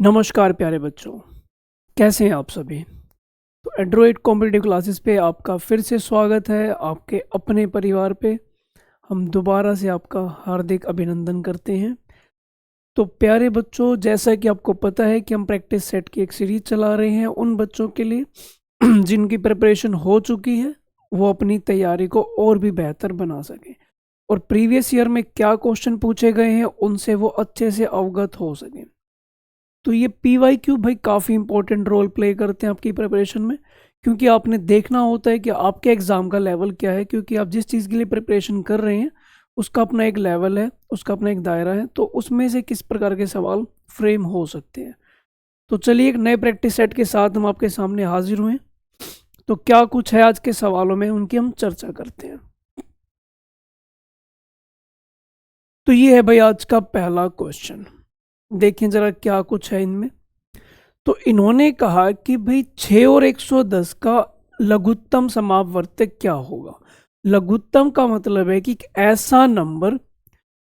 नमस्कार प्यारे बच्चों, कैसे हैं आप सभी। तो एंड्रॉयड कॉम्पिटिटिव क्लासेस पे आपका फिर से स्वागत है आपके अपने परिवार पे। हम दोबारा से आपका हार्दिक अभिनंदन करते हैं। तो प्यारे बच्चों, जैसा कि आपको पता है कि हम प्रैक्टिस सेट की एक सीरीज चला रहे हैं उन बच्चों के लिए जिनकी प्रिपरेशन हो चुकी है, वो अपनी तैयारी को और भी बेहतर बना सकें और प्रीवियस ईयर में क्या क्वेश्चन पूछे गए हैं उनसे वो अच्छे से अवगत हो सकें। तो ये PYQ भाई काफ़ी इंपॉर्टेंट रोल प्ले करते हैं आपकी प्रिपरेशन में, क्योंकि आपने देखना होता है कि आपके एग्ज़ाम का लेवल क्या है, क्योंकि आप जिस चीज़ के लिए प्रिपरेशन कर रहे हैं उसका अपना एक लेवल है, उसका अपना एक दायरा है, तो उसमें से किस प्रकार के सवाल फ्रेम हो सकते हैं। तो चलिए एक नए प्रैक्टिस सेट के साथ हम आपके सामने हाजिर हुए। तो क्या कुछ है आज के सवालों में, उनकी हम चर्चा करते हैं। तो ये है भाई आज का पहला क्वेश्चन, देखें जरा क्या कुछ है इनमें। तो इन्होंने कहा कि भाई 6 और 110 का लघुत्तम समापवर्तक क्या होगा। लघुत्तम का मतलब है कि एक ऐसा नंबर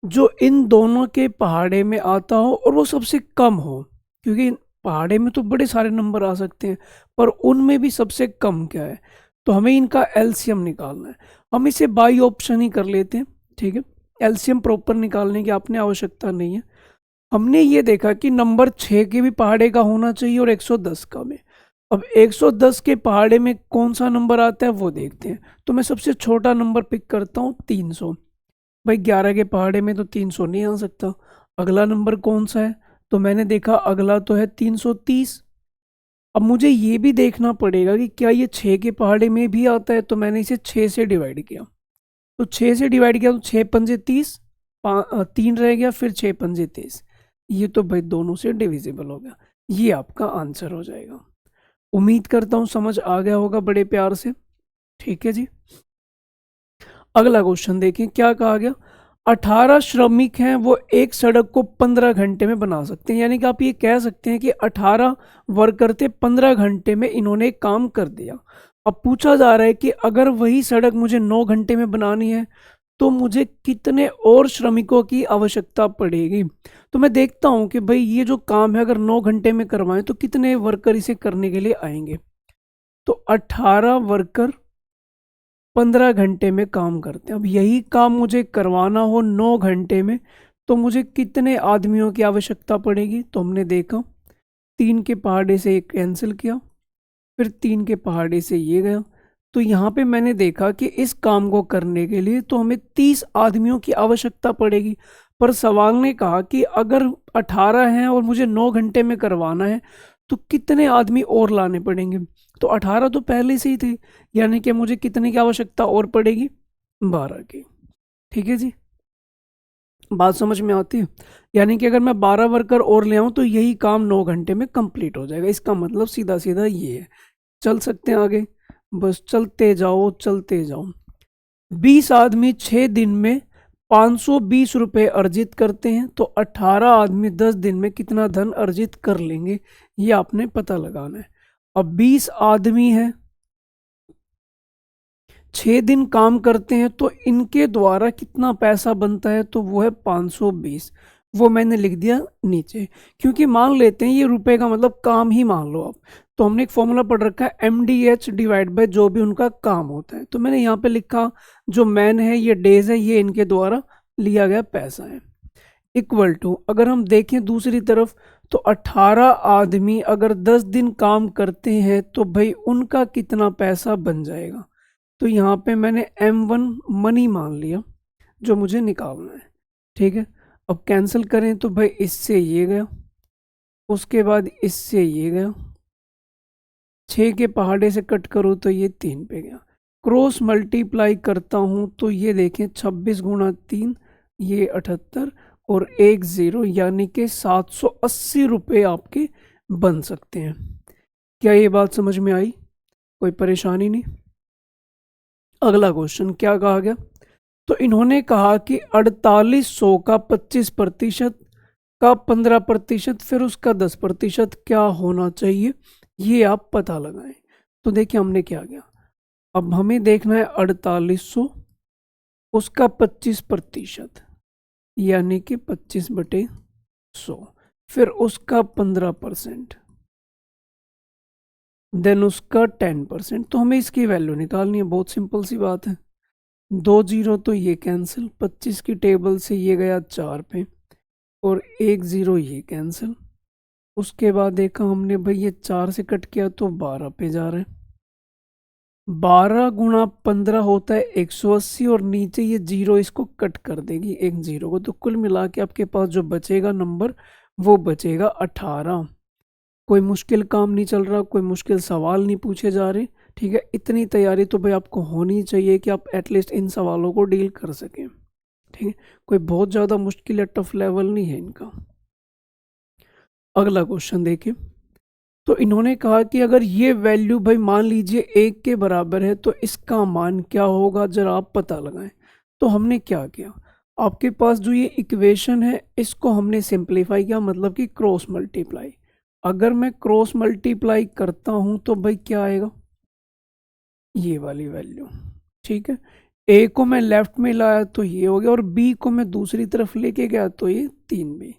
जो इन दोनों के पहाड़े में आता हो और वो सबसे कम हो, क्योंकि पहाड़े में तो बड़े सारे नंबर आ सकते हैं पर उनमें भी सबसे कम क्या है। तो हमें इनका एलसीएम निकालना है। हम इसे बाई ऑप्शन ही कर लेते हैं, ठीक है। एलसीएम प्रॉपर निकालने की आपने आवश्यकता नहीं है। हमने ये देखा कि नंबर 6 के भी पहाड़े का होना चाहिए और 110 का भी। अब 110 के पहाड़े में कौन सा नंबर आता है वो देखते हैं। तो मैं सबसे छोटा नंबर पिक करता हूँ 300। भाई 11 के पहाड़े में तो 300 नहीं आ सकता। अगला नंबर कौन सा है, तो मैंने देखा अगला तो है 330। अब मुझे ये भी देखना पड़ेगा कि क्या ये 6 के पहाड़े में भी आता है, तो मैंने इसे 6 से डिवाइड किया। तो 6 से डिवाइड किया तो 6 पंजे 30, 3 रह गया, फिर 6 पंजे 30। ये तो भाई दोनों से डिविजिबल हो गया। ये आपका आंसर हो जाएगा। उम्मीद करता हूँ समझ आ गया होगा बड़े प्यार से। ठीक है जी। अगला क्वेश्चन देखें क्या कहा गया। 18 श्रमिक हैं, वो एक सड़क को 15 घंटे में बना सकते हैं। यानी कि आप ये कह सकते हैं कि 18 वर्कर थे, 15 घंटे में इन्होंने काम कर दिया। अब पूछा जा रहा है कि अगर वही सड़क मुझे 9 घंटे में बनानी है तो मुझे कितने और श्रमिकों की आवश्यकता पड़ेगी। तो मैं देखता हूँ कि भाई ये जो काम है अगर 9 घंटे में करवाएं तो कितने वर्कर इसे करने के लिए आएंगे। तो 18 वर्कर 15 घंटे में काम करते हैं। अब यही काम मुझे करवाना हो 9 घंटे में तो मुझे कितने आदमियों की आवश्यकता पड़ेगी। तो हमने देखा 3 के पहाड़े से एक कैंसिल किया, फिर 3 के पहाड़े से ये गया। तो यहाँ पे मैंने देखा कि इस काम को करने के लिए तो हमें 30 आदमियों की आवश्यकता पड़ेगी। पर सवाल ने कहा कि अगर 18 हैं और मुझे 9 घंटे में करवाना है तो कितने आदमी और लाने पड़ेंगे। तो 18 तो पहले से ही थे, यानी कि मुझे कितने की आवश्यकता और पड़ेगी, 12 की। ठीक है जी, बात समझ में आती है। यानी कि अगर मैं 12 वर्कर और ले आऊँ तो यही काम 9 घंटे में कंप्लीट हो जाएगा। इसका मतलब सीधा सीधा ये है। चल सकते हैं आगे, बस चलते जाओ चलते जाओ। 20 आदमी 6 दिन में 520 रुपए अर्जित करते हैं, तो 18 आदमी 10 दिन में कितना धन अर्जित कर लेंगे, ये आपने पता लगाना है। अब 20 आदमी हैं, 6 दिन काम करते हैं, तो इनके द्वारा कितना पैसा बनता है, तो वो है 520। वो मैंने लिख दिया नीचे, क्योंकि मान लेते हैं ये रुपए का मतलब काम ही मान लो आप। तो हमने एक फॉर्मूला पढ़ रखा है MDH डिवाइड बाय जो भी उनका काम होता है। तो मैंने यहाँ पे लिखा जो मैन है ये डेज है, ये इनके द्वारा लिया गया पैसा है। इक्वल टू अगर हम देखें दूसरी तरफ तो 18 आदमी अगर 10 दिन काम करते हैं तो भाई उनका कितना पैसा बन जाएगा। तो यहाँ पे मैंने M1 मनी मान लिया जो मुझे निकालना है। ठीक है, अब कैंसिल करें तो भाई इससे ये गया, उसके बाद इससे ये गया, 6 के पहाड़े से कट करो तो ये 3 पे गया। क्रॉस मल्टीप्लाई करता हूँ तो ये देखें 26 गुणा 3, ये 78 और 1 0, यानी कि 780 रुपये आपके बन सकते हैं। क्या ये बात समझ में आई, कोई परेशानी नहीं। अगला क्वेश्चन क्या कहा गया। तो इन्होंने कहा कि 4800 का 25% का 15%, फिर उसका 10% क्या होना चाहिए, ये आप पता लगाएं। तो देखिए हमने क्या किया, अब हमें देखना है 4800 उसका 25%, यानी कि 25/100। फिर उसका 15%, देन उसका 10%। तो हमें इसकी वैल्यू निकालनी है, बहुत सिंपल सी बात है। 2 जीरो तो ये कैंसिल, 25 की टेबल से ये गया 4 पे, और 1 जीरो ये कैंसिल। उसके बाद देखा हमने भाई ये 4 से कट किया तो 12 पे जा रहा है। 12 गुणा 15 होता है 180, और नीचे ये जीरो इसको कट कर देगी एक जीरो को, तो कुल मिला के आपके पास जो बचेगा नंबर वो बचेगा 18। कोई मुश्किल काम नहीं चल रहा, कोई मुश्किल सवाल नहीं पूछे जा रहे। ठीक है, इतनी तैयारी तो भाई आपको होनी चाहिए कि आप एटलीस्ट इन सवालों को डील कर सकें। ठीक है, कोई बहुत ज़्यादा मुश्किल या टफ लेवल नहीं है इनका। अगला क्वेश्चन देखिए। तो इन्होंने कहा कि अगर ये वैल्यू भाई मान लीजिए 1 के बराबर है तो इसका मान क्या होगा, जरा आप पता लगाएं। तो हमने क्या किया, आपके पास जो ये इक्वेशन है इसको हमने सिंप्लीफाई किया, मतलब कि क्रॉस मल्टीप्लाई। अगर मैं क्रॉस मल्टीप्लाई करता हूं तो भाई क्या आएगा, ये वाली वैल्यू। ठीक है, ए को मैं लेफ्ट में लाया तो ये हो गया, और बी को मैं दूसरी तरफ लेके गया तो ये 3b।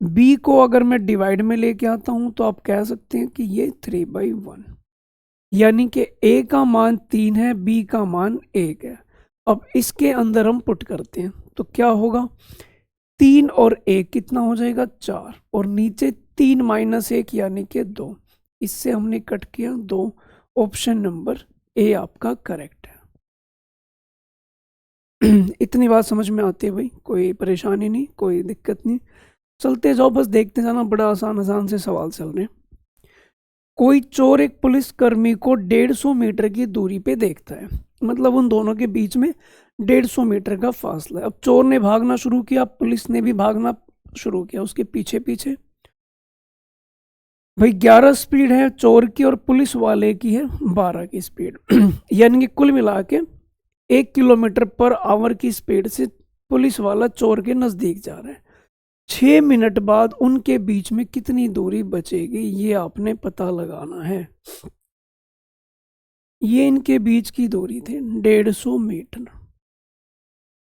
बी को अगर मैं डिवाइड में लेके आता हूं तो आप कह सकते हैं कि ये 3/1, यानी कि ए का मान 3 है, बी का मान 1 है। अब इसके अंदर हम पुट करते हैं तो क्या होगा, 3 और 1 कितना हो जाएगा 4, और नीचे 3 - 1 यानी कि 2। इससे हमने कट किया 2। ऑप्शन नंबर ए आपका करेक्ट है। इतनी बात समझ में आती है भाई, कोई परेशानी नहीं, कोई दिक्कत नहीं। चलते जाओ, बस देखते जाना, बड़ा आसान आसान से सवाल चल रहे हैं। कोई चोर एक पुलिसकर्मी को 150 मीटर की दूरी पे देखता है, मतलब उन दोनों के बीच में 150 मीटर का फासला है। अब चोर ने भागना शुरू किया, पुलिस ने भी भागना शुरू किया उसके पीछे पीछे। भाई 11 स्पीड है चोर की और पुलिस वाले की है 12 की स्पीड। यानी कि कुल मिला के 1 किलोमीटर पर आवर की स्पीड से पुलिस वाला चोर के नजदीक जा रहा है। 6 मिनट बाद उनके बीच में कितनी दूरी बचेगी, ये आपने पता लगाना है। ये इनके बीच की दूरी थी 150 मीटर।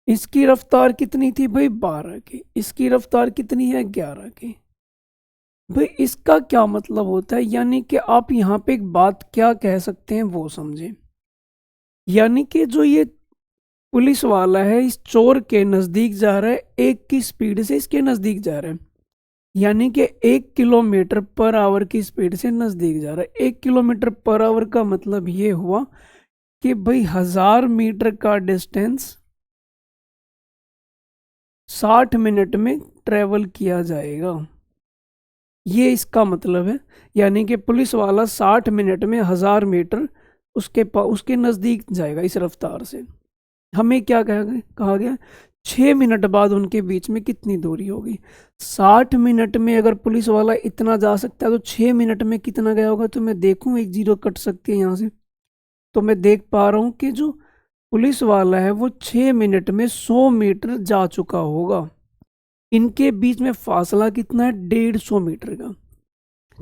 इसकी रफ्तार कितनी थी भाई 12 की, इसकी रफ्तार कितनी है 11 की। भाई इसका क्या मतलब होता है, यानी कि आप यहाँ पे एक बात क्या कह सकते हैं वो समझें। यानी कि जो ये पुलिस वाला है इस चोर के नजदीक जा रहा है, 1 की स्पीड से इसके नजदीक जा रहा है, यानी कि 1 किलोमीटर पर आवर की स्पीड से नजदीक जा रहा है। 1 किलोमीटर पर आवर का मतलब ये हुआ कि भाई 1000 मीटर का डिस्टेंस 60 मिनट में ट्रेवल किया जाएगा, ये इसका मतलब है। यानी कि पुलिस वाला 60 मिनट में 1000 मीटर उसके नजदीक जाएगा इस रफ्तार से। हमें क्या कहा गया, 6 मिनट बाद उनके बीच में कितनी दूरी होगी। 60 मिनट में अगर पुलिस वाला इतना जा सकता है तो 6 मिनट में कितना गया होगा, तो मैं देखूं एक जीरो कट सकती है यहाँ से। तो मैं देख पा रहा हूँ कि जो पुलिस वाला है वो 6 मिनट में 100 मीटर जा चुका होगा। इनके बीच में फासला कितना है 150 मीटर का।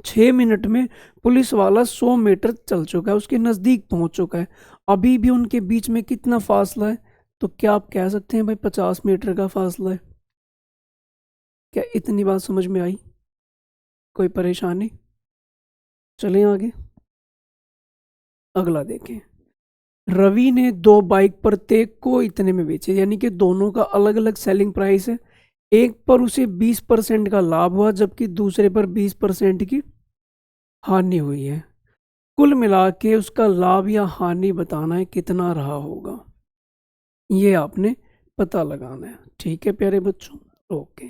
6 मिनट में पुलिस वाला 100 मीटर चल चुका है, उसके नज़दीक पहुंच चुका है। अभी भी उनके बीच में कितना फासला है, तो क्या आप कह सकते हैं भाई 50 मीटर का फासला है। क्या इतनी बात समझ में आई, कोई परेशानी। चलें आगे, अगला देखें। रवि ने 2 बाइक प्रत्येक को इतने में बेचे, यानी कि दोनों का अलग अलग सेलिंग प्राइस है। एक पर उसे 20% का लाभ हुआ जबकि दूसरे पर 20% की हानि हुई है। कुल मिला के उसका लाभ या हानि बताना है कितना रहा होगा, ये आपने पता लगाना है। ठीक है प्यारे बच्चों, ओके।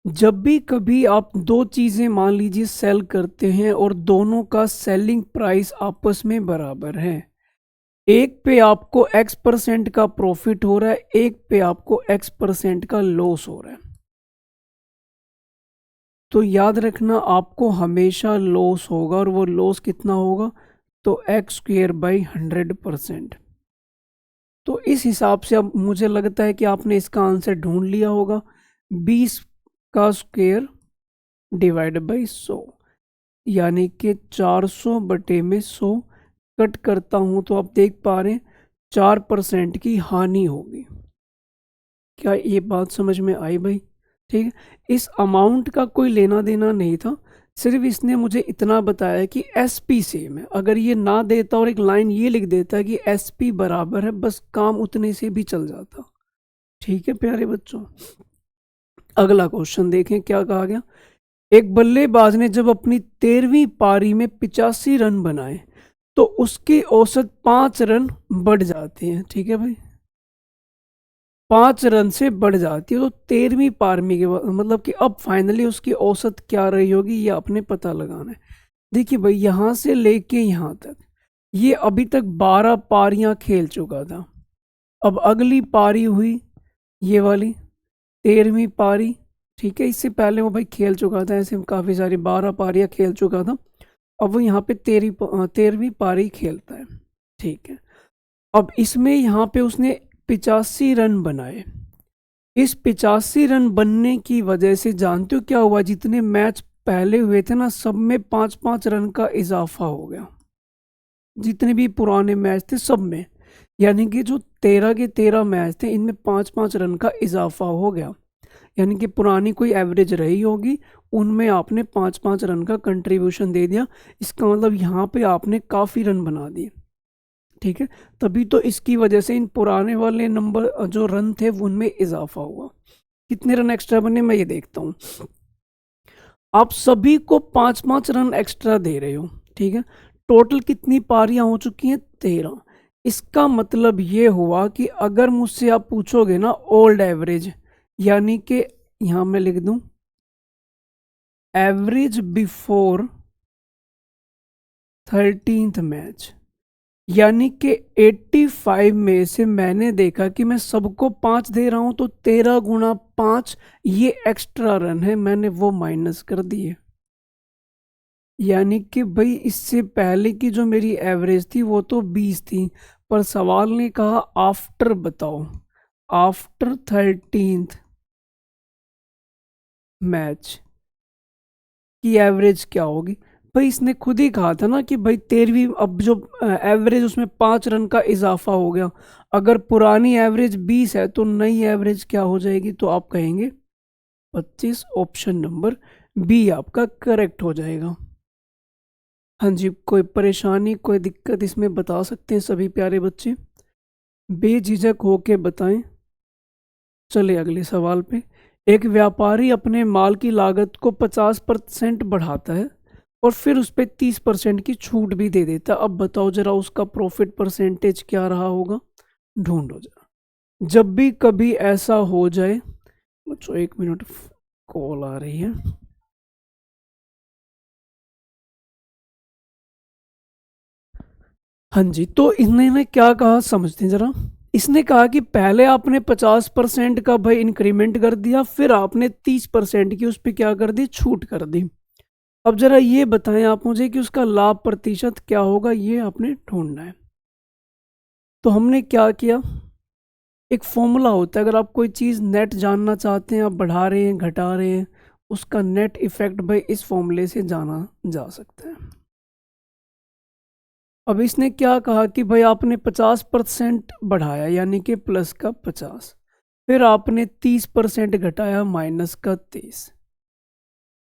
जब भी कभी आप दो चीज़ें मान लीजिए सेल करते हैं और दोनों का सेलिंग प्राइस आपस में बराबर है, एक पे आपको X% का प्रॉफिट हो रहा है, एक पे आपको X% का लॉस हो रहा है, तो याद रखना आपको हमेशा लॉस होगा, और वो लॉस कितना होगा, तो x²/100%। तो इस हिसाब से अब मुझे लगता है कि आपने इसका आंसर ढूंढ लिया होगा। 20 का स्क्वायर डिवाइड बाई 100, यानी कि 400/100 कट करता हूं तो आप देख पा रहे हैं 4% की हानि होगी। क्या ये बात समझ में आई भाई। ठीक है, इस अमाउंट का कोई लेना देना नहीं था, सिर्फ इसने मुझे इतना बताया कि एसपी सेम है। अगर ये ना देता और एक लाइन ये लिख देता कि एसपी बराबर है, बस काम उतने से भी चल जाता। ठीक है प्यारे बच्चों, अगला क्वेश्चन देखें क्या कहा गया। एक बल्लेबाज ने जब अपनी 13वीं पारी में 85 रन बनाए तो उसकी औसत 5 रन बढ़ जाते हैं। ठीक है भाई, 5 रन से बढ़ जाती है, तो 13वीं पारी के बाद मतलब कि अब फाइनली उसकी औसत क्या रही होगी ये आपने पता लगाना है। देखिए भाई, यहाँ से लेके यहाँ तक ये अभी तक 12 पारियां खेल चुका था। अब अगली पारी हुई ये वाली 13वीं पारी। ठीक है, इससे पहले वो भाई खेल चुका था, ऐसे काफ़ी सारी 12 पारियां खेल चुका था। अब वो यहाँ पे 13वीं पारी खेलता है। ठीक है, अब इसमें यहाँ पे उसने 85 रन बनाए। इस 85 रन बनने की वजह से जानते हो क्या हुआ, जितने मैच पहले हुए थे ना, सब में 5-5 रन का इजाफा हो गया। जितने भी पुराने मैच थे सब में, यानी कि जो 13 के 13 मैच थे इनमें 5-5 रन का इजाफा हो गया। यानी कि पुरानी कोई एवरेज रही होगी, उनमें आपने 5-5 रन का कंट्रीब्यूशन दे दिया। इसका मतलब यहाँ पे आपने काफ़ी रन बना दिए। ठीक है, तभी तो इसकी वजह से इन पुराने वाले नंबर जो रन थे उनमें इजाफा हुआ। कितने रन एक्स्ट्रा बने मैं ये देखता हूँ। आप सभी को 5-5 रन एक्स्ट्रा दे रहे हो। ठीक है, टोटल कितनी पारियां हो चुकी हैं, 13। इसका मतलब ये हुआ कि अगर मुझसे आप पूछोगे ना ओल्ड एवरेज, यानी कि यहां मैं लिख दूं एवरेज बिफोर 13th मैच, यानी कि 85 में से मैंने देखा कि मैं सबको 5 दे रहा हूं, तो 13 गुणा 5 ये एक्स्ट्रा रन है, मैंने वो माइनस कर दिए। यानी कि भाई इससे पहले की जो मेरी एवरेज थी वो तो 20 थी, पर सवाल ने कहा आफ्टर बताओ, आफ्टर 13th मैच की एवरेज क्या होगी। भाई इसने खुद ही कहा था ना कि भाई 13वीं, अब जो एवरेज उसमें 5 रन का इजाफा हो गया। अगर पुरानी एवरेज 20 है तो नई एवरेज क्या हो जाएगी, तो आप कहेंगे 25। ऑप्शन नंबर बी आपका करेक्ट हो जाएगा। हाँ जी, कोई परेशानी कोई दिक्कत इसमें बता सकते हैं सभी प्यारे बच्चे, बेझिझक होके बताएं। चले अगले सवाल पे। एक व्यापारी अपने माल की लागत को 50% बढ़ाता है और फिर उस पर 30% की छूट भी दे देता है। अब बताओ जरा उसका प्रॉफिट परसेंटेज क्या रहा होगा, ढूंढो जरा। जब भी कभी ऐसा हो जाए, बच्चों 1 मिनट कॉल आ रही है। हाँ जी, तो इन्होंने क्या कहा समझते हैं जरा। इसने कहा कि पहले आपने 50% का भाई इंक्रीमेंट कर दिया, फिर आपने 30% की उस पर क्या कर दी, छूट कर दी। अब जरा ये बताएं आप मुझे कि उसका लाभ प्रतिशत क्या होगा, ये आपने ढूंढना है। तो हमने क्या किया, एक फॉर्मूला होता है, अगर आप कोई चीज़ नेट जानना चाहते हैं, आप बढ़ा रहे हैं घटा रहे हैं, उसका नेट इफेक्ट भाई इस फॉर्मूले से जाना जा सकता है। अब इसने क्या कहा कि भाई आपने 50% बढ़ाया यानी कि प्लस का 50, फिर आपने 30% घटाया माइनस का 30,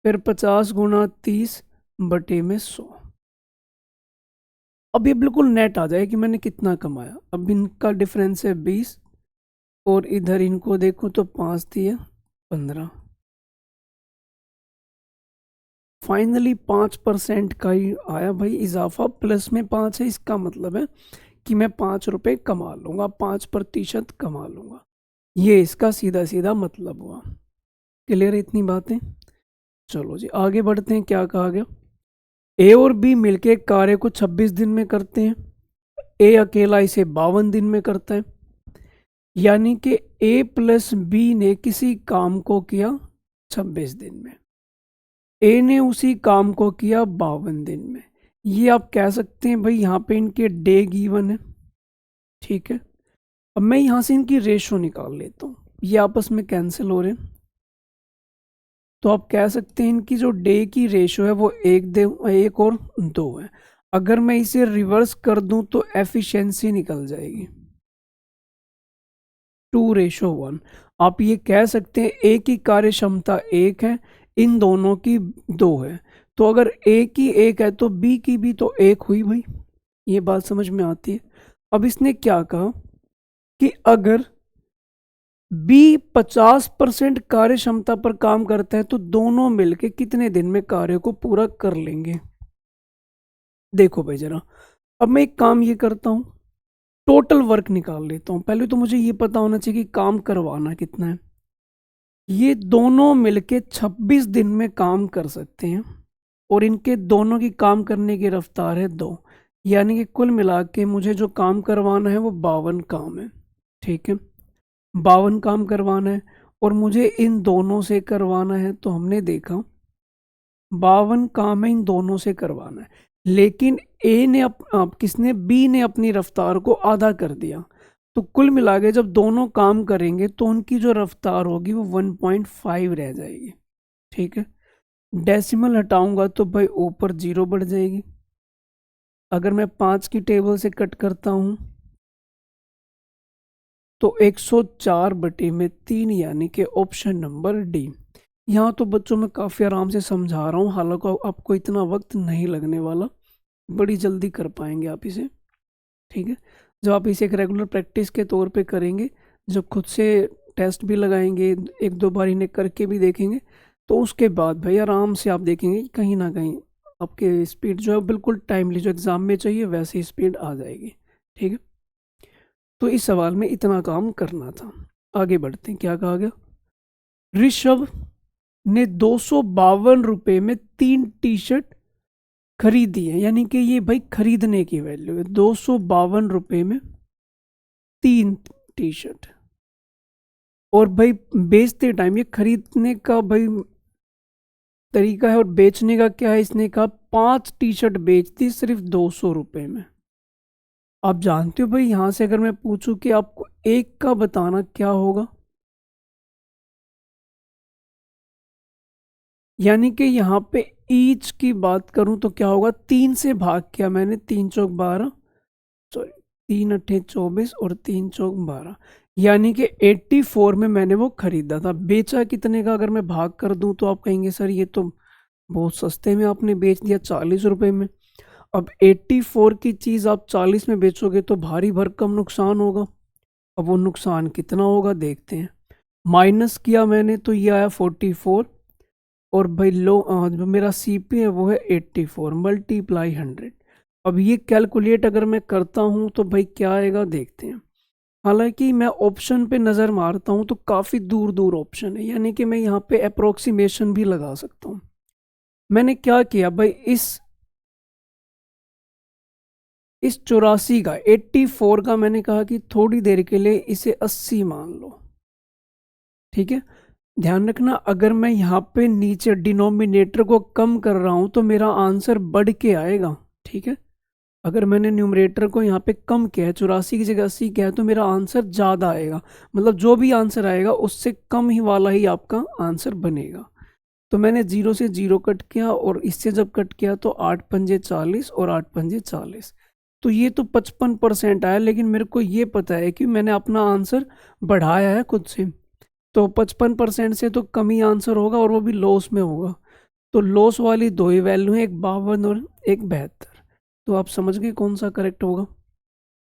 फिर 50 गुणा 30 बटे में 100। अब ये बिल्कुल नेट आ जाए कि मैंने कितना कमाया। अब इनका डिफरेंस है 20 और इधर इनको देखो तो 5 दिए 15, फाइनली 5% का ही आया भाई इजाफा, प्लस में 5 है, इसका मतलब है कि मैं 5 रुपये कमा लूँगा, 5% कमा लूँगा। ये इसका सीधा सीधा मतलब हुआ। क्लियर है इतनी बातें। चलो जी आगे बढ़ते हैं, क्या कहा गया। ए और बी मिलके एक कार्य को 26 दिन में करते हैं, ए अकेला इसे 52 दिन में करता है। यानी कि ए प्लस बी ने किसी काम को किया 26 दिन में, ए ने उसी काम को किया 52 दिन में। ये आप कह सकते हैं भाई यहाँ पे इनके डे गिवन है। ठीक है, अब मैं यहाँ से इनकी रेशो निकाल लेता हूँ, ये आपस में कैंसिल हो रहे हैं। तो आप कह सकते हैं इनकी जो डे की रेशो है वो 1 और 2 है। अगर मैं इसे रिवर्स कर दूं तो एफिशिएंसी निकल जाएगी 2:1। आप ये कह सकते हैं ए की कार्य क्षमता 1 है, इन दोनों की 2 है। तो अगर ए की 1 है तो बी की भी तो 1 हुई भाई। ये बात समझ में आती है। अब इसने क्या कहा कि अगर बी 50% कार्य क्षमता पर काम करता है तो दोनों मिलके कितने दिन में कार्य को पूरा कर लेंगे। देखो भाई जरा, अब मैं एक काम ये करता हूँ, टोटल वर्क निकाल लेता हूँ। पहले तो मुझे ये पता होना चाहिए कि काम करवाना कितना है। ये दोनों मिलके 26 दिन में काम कर सकते हैं और इनके दोनों की काम करने की रफ्तार है 2, यानी कि कुल मिला के मुझे जो काम करवाना है वो 52 काम है। ठीक है, 52 काम करवाना है और मुझे इन दोनों से करवाना है। तो हमने देखा 52 काम है इन दोनों से करवाना है, लेकिन ए ने किसने, बी ने अपनी रफ्तार को आधा कर दिया। तो कुल मिला के जब दोनों काम करेंगे तो उनकी जो रफ्तार होगी वो 1.5 रह जाएगी। ठीक है, डेसिमल हटाऊंगा तो भाई ऊपर 0 बढ़ जाएगी। अगर मैं 5 की टेबल से कट करता हूं तो 104/3 यानी कि ऑप्शन नंबर डी। यहाँ तो बच्चों मैं काफ़ी आराम से समझा रहा हूँ, हालांकि आपको इतना वक्त नहीं लगने वाला, बड़ी जल्दी कर पाएंगे आप इसे। ठीक है, जब आप इसे एक रेगुलर प्रैक्टिस के तौर पे करेंगे, जब खुद से टेस्ट भी लगाएंगे, एक दो बार इन्हें करके भी देखेंगे, तो उसके बाद भाई आराम से आप देखेंगे कि कहीं ना कहीं आपके स्पीड जो है बिल्कुल टाइमली जो एग्ज़ाम में चाहिए वैसी स्पीड आ जाएगी। ठीक है, तो इस सवाल में इतना काम करना था। आगे बढ़ते हैं, क्या कहा गया। ऋषभ ने 252 रुपये में 3 टी शर्ट खरीदी है, यानी कि ये भाई खरीदने की वैल्यू है। 252 रुपये में 3 टी शर्ट, और भाई बेचते टाइम, ये खरीदने का भाई तरीका है और बेचने का क्या है, इसने कहा 5 टी शर्ट बेच दी सिर्फ 200 रुपये में। आप जानते हो भाई, यहां से अगर मैं पूछूं कि आपको एक का बताना, क्या होगा। यानी कि यहाँ पे ईच की बात करूं तो क्या होगा, 3 से भाग किया मैंने, 3 चौक 12, सॉरी 3 अट्ठे 24 और 3 चौक 12, यानी कि 84 में मैंने वो खरीदा था। बेचा कितने का अगर मैं भाग कर दूं तो आप कहेंगे सर ये तो बहुत सस्ते में आपने बेच दिया, 40 रुपये में। अब 84 की चीज़ आप 40 में बेचोगे तो भारी भरकम नुकसान होगा। अब वो नुकसान कितना होगा देखते हैं। माइनस किया मैंने तो ये आया 44, और भाई जो मेरा सीपी है वो है 84 मल्टीप्लाई 100। अब ये कैलकुलेट अगर मैं करता हूँ तो भाई क्या आएगा देखते हैं। हालांकि मैं ऑप्शन पे नज़र मारता हूँ तो काफ़ी दूर दूर ऑप्शन है, यानी कि मैं यहाँ पे अप्रोक्सीमेशन भी लगा सकता हूँ। मैंने क्या किया भाई, इस 84 का, 84 का मैंने कहा कि थोड़ी देर के लिए इसे 80 मान लो। ठीक है, ध्यान रखना अगर मैं यहाँ पे नीचे डिनोमिनेटर को कम कर रहा हूँ तो मेरा आंसर बढ़ के आएगा। ठीक है, अगर मैंने न्यूमरेटर को यहाँ पे कम किया है, 84 की जगह 80 किया है, तो मेरा आंसर ज़्यादा आएगा। मतलब जो भी आंसर आएगा उससे कम ही वाला ही आपका आंसर बनेगा। तो मैंने 0 से 0 कट किया और इससे जब कट किया तो 8 पंजे 40 और 8 पंजे 40। तो ये तो 55% आया, लेकिन मेरे को ये पता है कि मैंने अपना आंसर बढ़ाया है खुद से, तो 55% से तो कम ही आंसर होगा और वो भी लॉस में होगा। तो लॉस वाली दो ही वैल्यू है, एक 52 और एक 72। तो आप समझ गए कौन सा करेक्ट होगा।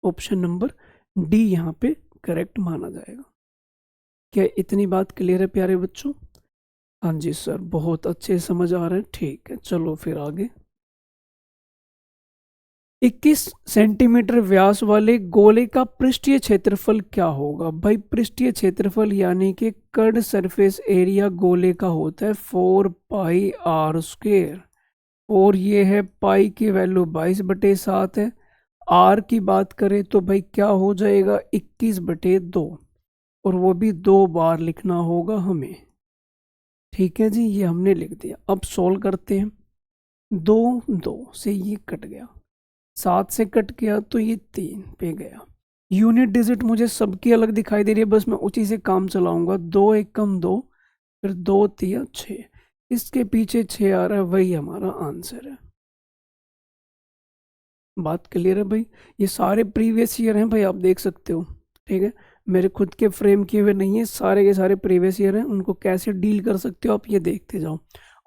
ऑप्शन नंबर डी यहाँ पे करेक्ट माना जाएगा। क्या इतनी बात क्लियर है प्यारे बच्चों। हाँ जी सर, बहुत अच्छे समझ आ रहे हैं। ठीक है, चलो फिर आगे। 21 सेंटीमीटर व्यास वाले गोले का पृष्ठीय क्षेत्रफल क्या होगा। भाई पृष्ठीय क्षेत्रफल यानी कि कर्ड सरफेस एरिया गोले का होता है 4 पाई r²। और ये है पाई की वैल्यू 22/7 है। आर की बात करें तो भाई क्या हो जाएगा, 21/2, और वो भी 2 बार लिखना होगा हमें। ठीक है जी, ये हमने लिख दिया। अब सोल्व करते हैं। 2 2 से ये कट गया, 7 से कट गया तो ये 3 पे गया। यूनिट डिजिट मुझे सबकी अलग दिखाई दे रही है, बस मैं उसी से काम चलाऊंगा। 2 एकम 2, फिर 2 तिया 6, इसके पीछे 6 आ रहा है, वही हमारा आंसर है। बात क्लियर है भाई। ये सारे प्रीवियस ईयर हैं भाई, आप देख सकते हो। ठीक है, मेरे खुद के फ्रेम किए हुए नहीं है, सारे के सारे प्रीवियस ईयर हैं, उनको कैसे डील कर सकते हो आप ये देखते जाओ,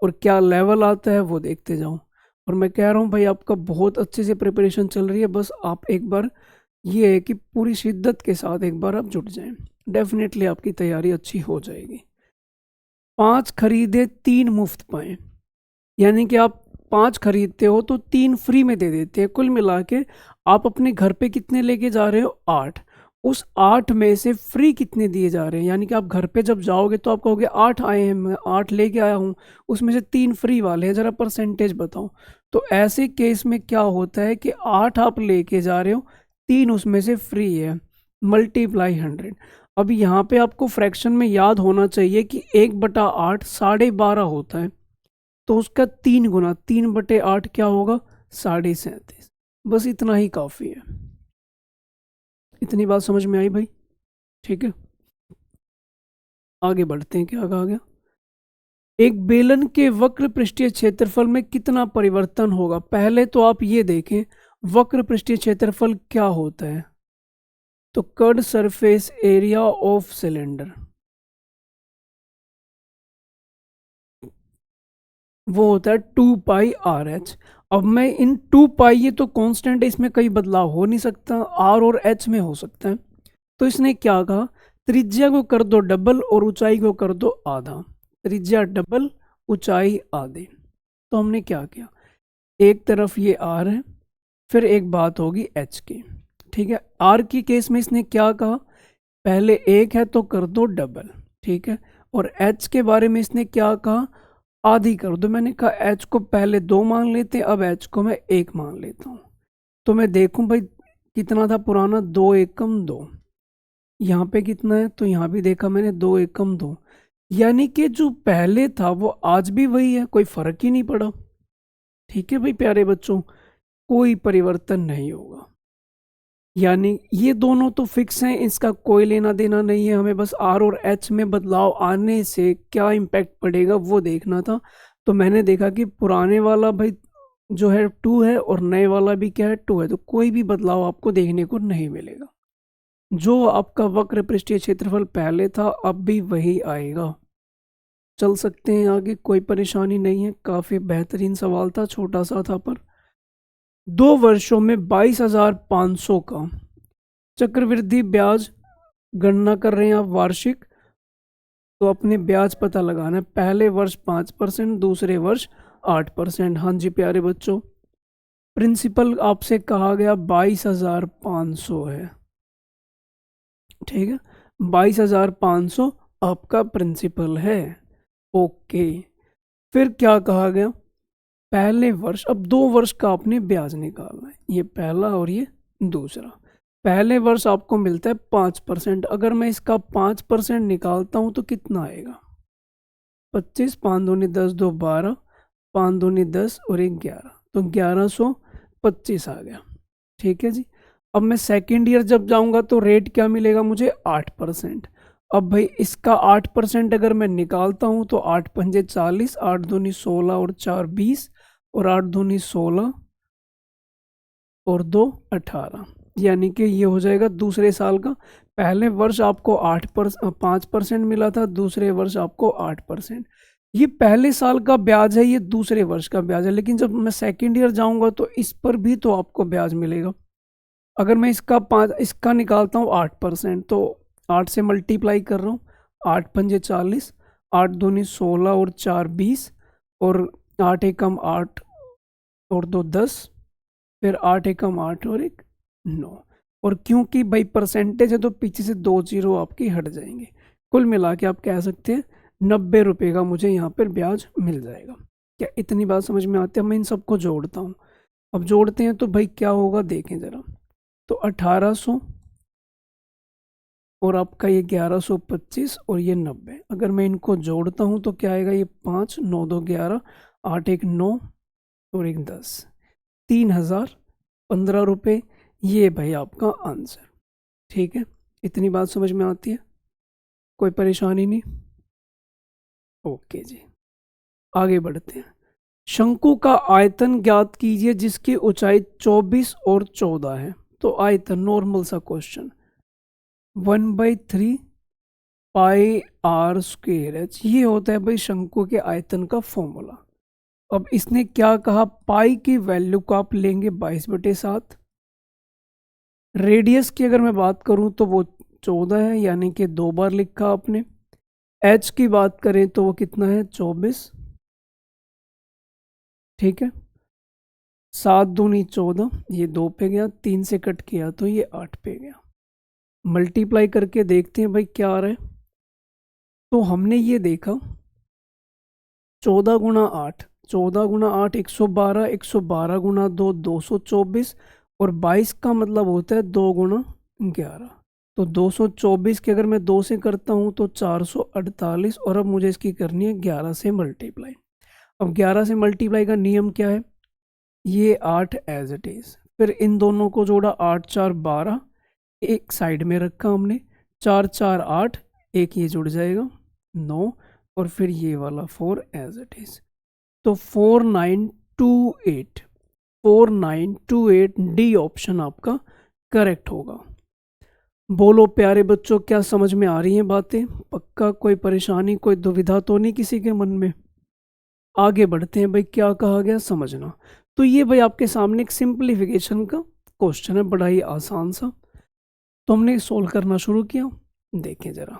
और क्या लेवल आता है वो देखते जाओ। और मैं कह रहा हूँ भाई आपका बहुत अच्छे से प्रिपरेशन चल रही है, बस आप एक बार ये है कि पूरी शिद्दत के साथ एक बार आप जुट जाएं, डेफिनेटली आपकी तैयारी अच्छी हो जाएगी। 5 खरीदे 3 मुफ्त पाए, यानी कि आप 5 खरीदते हो तो 3 फ्री में दे देते हैं। कुल मिला के आप अपने घर पे कितने लेके जा रहे हो? 8। उस 8 में से फ्री कितने दिए जा रहे हैं, यानी कि आप घर पे जब जाओगे तो आप कहोगे 8 आए हैं, मैं 8 लेके आया हूँ, उसमें से 3 फ्री वाले हैं, ज़रा परसेंटेज बताओ। तो ऐसे केस में क्या होता है कि 8 आप लेके जा रहे हो, 3 उसमें से फ्री है, मल्टीप्लाई 100। अब यहाँ पे आपको फ्रैक्शन में याद होना चाहिए कि 1/8 12.5 होता है, तो उसका 3 गुना 3/8 क्या होगा? 37.5। बस इतना ही काफ़ी है। इतनी बात समझ में आई भाई? ठीक है, आगे बढ़ते हैं। क्या कहा गया? एक बेलन के वक्र पृष्ठीय क्षेत्रफल में कितना परिवर्तन होगा? पहले तो आप ये देखें वक्र पृष्ठीय क्षेत्रफल क्या होता है। तो curved surface area of cylinder, वो होता है 2πRh। अब मैं इन 2π, ये तो कांस्टेंट है, इसमें कई बदलाव हो नहीं सकता, r और h में हो सकता है। तो इसने क्या कहा, त्रिज्या को कर दो डबल और ऊंचाई को कर दो आधा। त्रिज्या डबल, ऊंचाई आधे। तो हमने क्या किया, एक तरफ ये r है, फिर एक बात होगी h की। ठीक है, r की केस में इसने क्या कहा, पहले एक है तो कर दो डबल। ठीक है, और h के बारे में इसने क्या कहा, आधी कर दो। मैंने कहा h को पहले 2 मान लेते हैं, अब h को मैं 1 मान लेता हूँ। तो मैं देखूं भाई कितना था पुराना, 2 एकम 2। यहाँ पे कितना है, तो यहाँ भी देखा मैंने 2 एकम 2, यानी कि जो पहले था वो आज भी वही है, कोई फर्क ही नहीं पड़ा। ठीक है भाई प्यारे बच्चों, कोई परिवर्तन नहीं होगा, यानी ये दोनों तो फिक्स हैं, इसका कोई लेना देना नहीं है। हमें बस आर और एच में बदलाव आने से क्या इम्पैक्ट पड़ेगा वो देखना था। तो मैंने देखा कि पुराने वाला भाई जो है 2 है और नए वाला भी क्या है 2 है, तो कोई भी बदलाव आपको देखने को नहीं मिलेगा। जो आपका वक्र पृष्ठीय क्षेत्रफल पहले था अब भी वही आएगा। चल सकते हैं आगे, कोई परेशानी नहीं है। काफ़ी बेहतरीन सवाल था, छोटा सा था, पर 2 वर्षों में 22,500 का चक्रवृद्धि ब्याज गणना कर रहे हैं आप वार्षिक, तो अपने ब्याज पता लगाना है। पहले वर्ष 5%, दूसरे वर्ष 8%। हाँ जी प्यारे बच्चों, प्रिंसिपल आपसे कहा गया 22,500 है। ठीक है, 22,500 आपका प्रिंसिपल है। ओके, फिर क्या कहा गया, पहले वर्ष, अब 2 वर्ष का आपने ब्याज निकालना है, ये पहला और ये दूसरा। पहले वर्ष आपको मिलता है 5%, अगर मैं इसका 5% निकालता हूँ तो कितना आएगा, 25, 5 दूनी 10, 2 12, 5 दूनी 10 और 1 11, तो 1125 आ गया। ठीक है जी, अब मैं सेकेंड ईयर जब जाऊंगा तो रेट क्या मिलेगा मुझे, 8%। अब भाई इसका 8% अगर मैं निकालता हूँ तो 8 पंजे 40, 8 दूनी 16 और 4 20, और 8 दूनी 16 और 2 18, यानी कि ये हो जाएगा दूसरे साल का। पहले वर्ष आपको 5% मिला था, दूसरे वर्ष आपको 8%। ये पहले साल का ब्याज है, ये दूसरे वर्ष का ब्याज है, लेकिन जब मैं सेकेंड ईयर जाऊंगा तो इस पर भी तो आपको ब्याज मिलेगा। अगर मैं इसका निकालता हूँ 8%, तो 8 से मल्टीप्लाई कर रहा हूँ, 8 पंजे 40, 8 दूनी 16 और 4 20, और 8 एकम 8 और 2 10, फिर 8 एकम 8 और 1 9। और क्योंकि भाई परसेंटेज है तो पीछे से 2 जीरो आपकी हट जाएंगे। कुल मिला के आप कह सकते हैं 90 रुपये का मुझे यहाँ पर ब्याज मिल जाएगा। क्या इतनी बात समझ में आती है? मैं इन सबको जोड़ता हूँ। अब जोड़ते हैं तो भाई क्या होगा देखें ज़रा, तो 1800 और आपका ये 1125 और ये 90, अगर मैं इनको जोड़ता हूँ तो क्या आएगा, ये 5 9 2 11, 8 1 9 और 1 10, 3,015 रुपये। ये भाई आपका आंसर। ठीक है, इतनी बात समझ में आती है, कोई परेशानी नहीं? ओके जी, आगे बढ़ते हैं। शंकु का आयतन ज्ञात कीजिए जिसकी ऊंचाई 24 और 14 है। तो आयतन, नॉर्मल सा question, 1/3 pi r square h, ये होता है भाई शंकु के आयतन का फॉर्मूला। अब इसने क्या कहा, पाई की वैल्यू को आप लेंगे 22/7। रेडियस की अगर मैं बात करूं तो वो 14 है, यानी कि 2 बार लिखा आपने। एच की बात करें तो वो कितना है, 24। ठीक है, 7 दूनी 14, ये 2 पे गया, 3 से कट किया तो ये 8 पे गया। मल्टीप्लाई करके देखते हैं भाई क्या आ रहा है। तो हमने ये देखा 14 × 8, 14 × 8 112, 112 × 2 224, और 22 का मतलब होता है 2 × 11। तो 224 की अगर मैं 2 से करता हूँ तो 448, और अब मुझे इसकी करनी है 11 से मल्टीप्लाई। अब 11 से मल्टीप्लाई का नियम क्या है, ये 8 एज इट इज, फिर इन दोनों को जोड़ा, 8 4 12, एक साइड में रखा हमने, 4 4 8, एक ये जुड़ जाएगा 9, और फिर ये वाला 4 एज इट इज। तो 4928, 4928 डी ऑप्शन आपका करेक्ट होगा। बोलो प्यारे बच्चों, क्या समझ में आ रही हैं बातें? पक्का कोई परेशानी, कोई दुविधा तो नहीं किसी के मन में? आगे बढ़ते हैं भाई, क्या कहा गया समझना। तो ये भाई आपके सामने एक सिंप्लीफिकेशन का क्वेश्चन है, बड़ा ही आसान सा। तो हमने सोल्व करना शुरू किया। देखें जरा,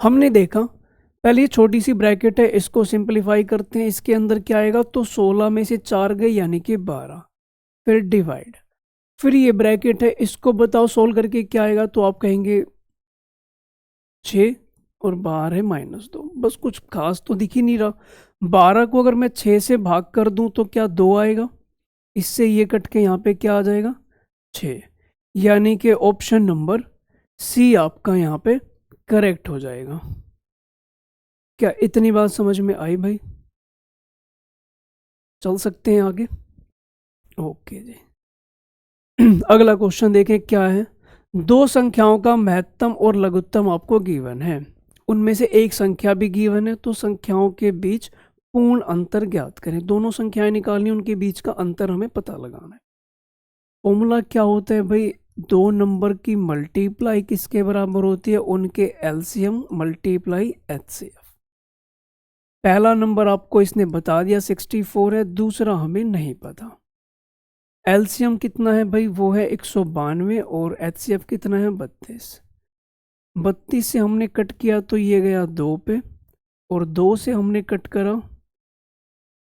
हमने देखा पहले ये छोटी सी ब्रैकेट है, इसको सिंप्लीफाई करते हैं। इसके अंदर क्या आएगा, तो 16 में से 4 गए यानी कि 12, फिर डिवाइड, फिर ये ब्रैकेट है, इसको बताओ सोल्व करके क्या आएगा। तो आप कहेंगे 6 और बाहर है -2, बस कुछ खास तो दिख ही नहीं रहा। 12 को अगर मैं 6 से भाग कर दूं तो क्या 2 आएगा, इससे ये कट के यहाँ पे क्या आ जाएगा 6, यानी कि ऑप्शन नंबर सी आपका यहाँ पे करेक्ट हो जाएगा। क्या इतनी बात समझ में आई भाई? चल सकते हैं आगे। ओके जी। अगला क्वेश्चन देखें क्या है। दो संख्याओं का महत्तम और लघुत्तम आपको गिवन है, उनमें से एक संख्या भी गिवन है, तो संख्याओं के बीच पूर्ण अंतर ज्ञात करें। दोनों संख्याएं निकालनी, उनके बीच का अंतर हमें पता लगाना है। फॉर्मूला क्या होता है भाई, दो नंबर की मल्टीप्लाई किसके बराबर होती है, उनके एलसीएम मल्टीप्लाई एचसीएफ। पहला नंबर आपको इसने बता दिया 64 है, दूसरा हमें नहीं पता। एलसीएम कितना है भाई, वो है 192, और एचसीएफ कितना है 32। 32 से हमने कट किया तो ये गया 2 पे, और 2 से हमने कट करा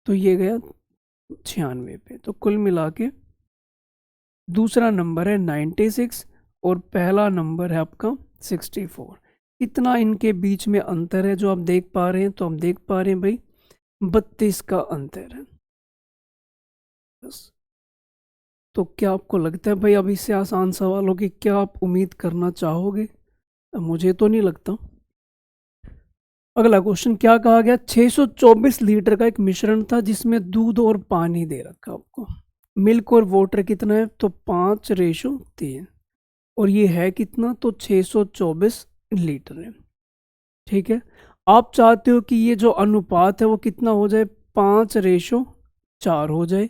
तो ये गया 96 पे। तो कुल मिला के दूसरा नंबर है 96 और पहला नंबर है आपका 64। इतना इनके बीच में अंतर है जो आप देख पा रहे हैं। तो हम देख पा रहे हैं भाई 32 का अंतर है बस। तो क्या आपको लगता है भाई अब इससे आसान सवालों की क्या आप उम्मीद करना चाहोगे? मुझे तो नहीं लगता। अगला क्वेश्चन क्या कहा गया, 624 लीटर का एक मिश्रण था जिसमें दूध और पानी दे रखा आपको। मिल्क और वाटर कितना है, तो 5:3, और ये है कितना, तो 624 लीटर है। ठीक है, आप चाहते हो कि ये जो अनुपात है वो कितना हो जाए, 5:4 हो जाए।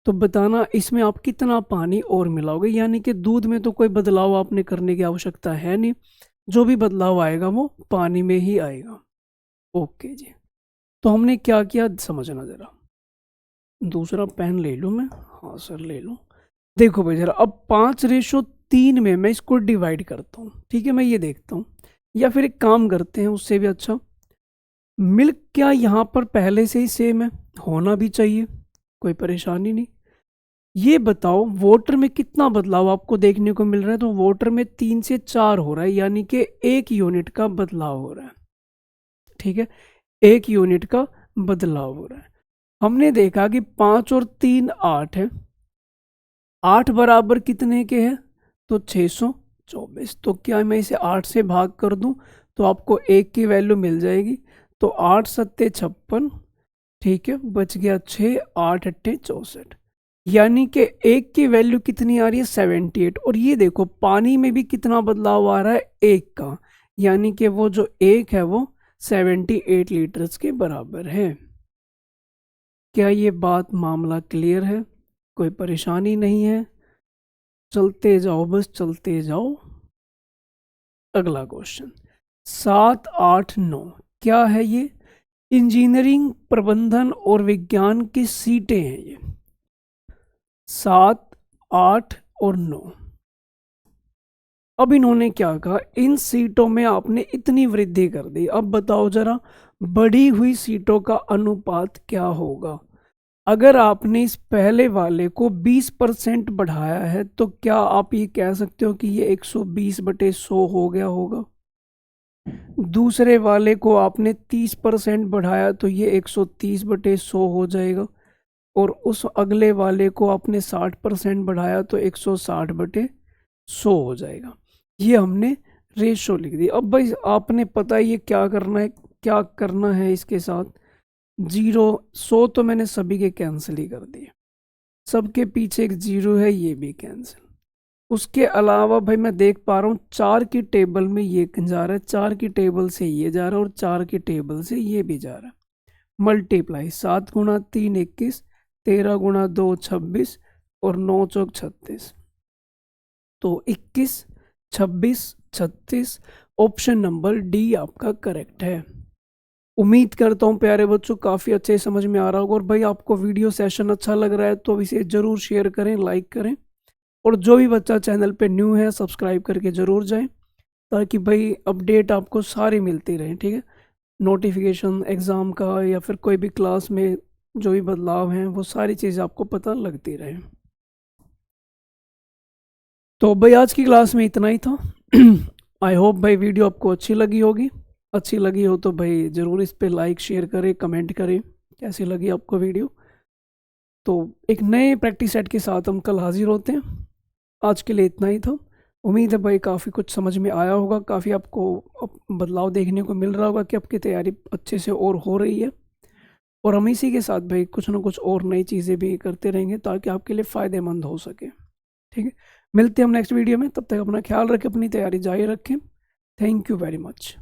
तो बताना इसमें आप कितना पानी और मिलाओगे, यानी कि दूध में तो कोई बदलाव आपने करने की आवश्यकता है नहीं, जो भी बदलाव आएगा वो पानी में ही आएगा। ओके जी, तो हमने क्या किया समझना जरा। दूसरा पेन ले लूँ मैं, हाँ सर ले लूँ। देखो भाई जरा, अब 5:3 में मैं इसको डिवाइड करता हूँ। ठीक है, मैं ये देखता हूँ, या फिर एक काम करते हैं उससे भी अच्छा, मिल्क क्या यहाँ पर पहले से ही सेम है, होना भी चाहिए, कोई परेशानी नहीं। ये बताओ वाटर में कितना बदलाव आपको देखने को मिल रहा है, तो वाटर में 3 से 4 हो रहा है, यानी कि 1 यूनिट का बदलाव हो रहा है। ठीक है, 1 यूनिट का बदलाव हो रहा है। हमने देखा कि 5 और 3 8 है, 8 बराबर कितने के हैं, तो 624। तो क्या मैं इसे 8 से भाग कर दूं तो आपको 1 की वैल्यू मिल जाएगी, तो 8 सत्ते 56। ठीक है, बच गया 6, 8 अट्ठे 64, यानी कि 1 की वैल्यू कितनी आ रही है 78। और ये देखो पानी में भी कितना बदलाव आ रहा है 1 का, यानी कि वो जो 1 है वो 78 लीटर्स के बराबर है। क्या ये बात मामला क्लियर है, कोई परेशानी नहीं है? चलते जाओ बस चलते जाओ। अगला क्वेश्चन 7, 8, 9 क्या है ये? इंजीनियरिंग, प्रबंधन और विज्ञान की सीटें हैं ये। 7, 8 और 9। अब इन्होंने क्या कहा, इन सीटों में आपने इतनी वृद्धि कर दी, अब बताओ जरा बढ़ी हुई सीटों का अनुपात क्या होगा? अगर आपने इस पहले वाले को 20% बढ़ाया है तो क्या आप ये कह सकते हो कि ये 120/100 हो गया होगा? दूसरे वाले को आपने 30% बढ़ाया तो ये 130/100 हो जाएगा, और उस अगले वाले को आपने 60% बढ़ाया तो 160/100 हो जाएगा। ये हमने रेशो लिख दी। अब भाई आपने पता है ये क्या करना है, क्या करना है इसके साथ। 100 तो मैंने सभी के कैंसिल ही कर दिए, सबके पीछे एक 0 है, ये भी कैंसिल। उसके अलावा भाई मैं देख पा रहा हूँ 4 की टेबल में ये जा रहा है, 4 की टेबल से ये जा रहा है, और 4 की टेबल से ये भी जा रहा है। मल्टीप्लाई 7 गुणा 3 21, 13 गुणा 2 26 और 9 चौक 36, तो 21 26 36। ऑप्शन नंबर डी आपका करेक्ट है। उम्मीद करता हूँ प्यारे बच्चों काफ़ी अच्छे समझ में आ रहा होगा। और भाई आपको वीडियो सेशन अच्छा लग रहा है तो इसे ज़रूर शेयर करें, लाइक करें, और जो भी बच्चा चैनल पे न्यू है सब्सक्राइब करके ज़रूर जाएं, ताकि भाई अपडेट आपको सारी मिलती रहे। ठीक है, नोटिफिकेशन एग्ज़ाम का या फिर कोई भी क्लास में जो भी बदलाव हैं वो सारी चीज़ें आपको पता लगती रहे। तो भाई आज की क्लास में इतना ही था। आई होप भाई वीडियो आपको अच्छी लगी होगी। अच्छी लगी हो तो भाई ज़रूर इस पे लाइक शेयर करें, कमेंट करें कैसी लगी आपको वीडियो। तो एक नए प्रैक्टिस सेट के साथ हम कल हाजिर होते हैं। आज के लिए इतना ही था। उम्मीद है भाई काफ़ी कुछ समझ में आया होगा, काफ़ी आपको बदलाव देखने को मिल रहा होगा कि आपकी तैयारी अच्छे से और हो रही है। और हम इसी के साथ भाई कुछ ना कुछ और नई चीज़ें भी करते रहेंगे ताकि आपके लिए फ़ायदेमंद हो सके। ठीक है, मिलते हैं हम नेक्स्ट वीडियो में। तब तक अपना ख्याल रखें, अपनी तैयारी जारी रखें। Thank you very much.